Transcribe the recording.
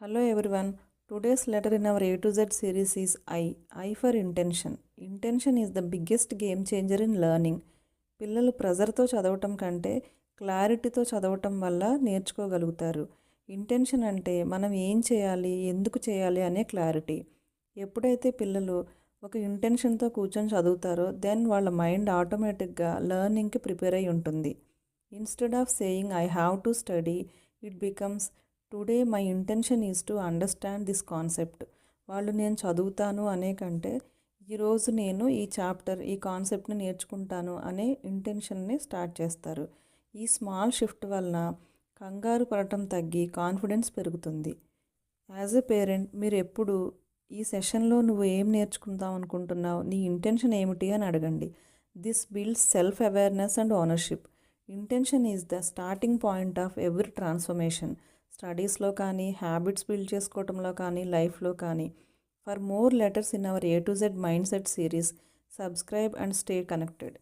Hello everyone. Today's letter in our A to Z series is I. I for intention. Intention is the biggest game changer in learning. పిల్లలు ప్రెజర్తో చదవటం కంటే క్లారిటీతో చదవటం వల్ల నేర్చుకోగలుగుతారు. Intention అంటే మనం ఏం చేయాలి, ఎందుకు చేయాలి అనే క్లారిటీ. ఎప్పుడైతే పిల్లలు ఒక ఇంటెన్షన్తో కూర్చొని చదువుతారో దెన్ వాళ్ళ మైండ్ ఆటోమేటిక్గా లెర్నింగ్కి ప్రిపేర్ అయి ఉంటుంది. Instead of saying I have to study, it becomes today my intention is to understand this concept. వాళ్ళు నేను చదువుతాను అనే కంటే ఈరోజు నేను ఈ చాప్టర్ ఈ కాన్సెప్ట్ని నేర్చుకుంటాను అనే ఇంటెన్షన్ని స్టార్ట్ చేస్తారు. ఈ స్మాల్ షిఫ్ట్ వలన కంగారు పడటం తగ్గి కాన్ఫిడెన్స్ పెరుగుతుంది. యాజ్ ఎ పేరెంట్ మీరు ఎప్పుడు ఈ సెషన్లో నువ్వు ఏం నేర్చుకుందాం అనుకుంటున్నావు, నీ ఇంటెన్షన్ ఏమిటి అని అడగండి. This builds self awareness and ownership. Intention is the starting point of every transformation. స్టడీస్లో కానీ, హ్యాబిట్స్ బిల్డ్ చేసుకోవటంలో కానీ, లైఫ్లో కానీ. For more letters in our A to Z mind set series, subscribe and stay connected.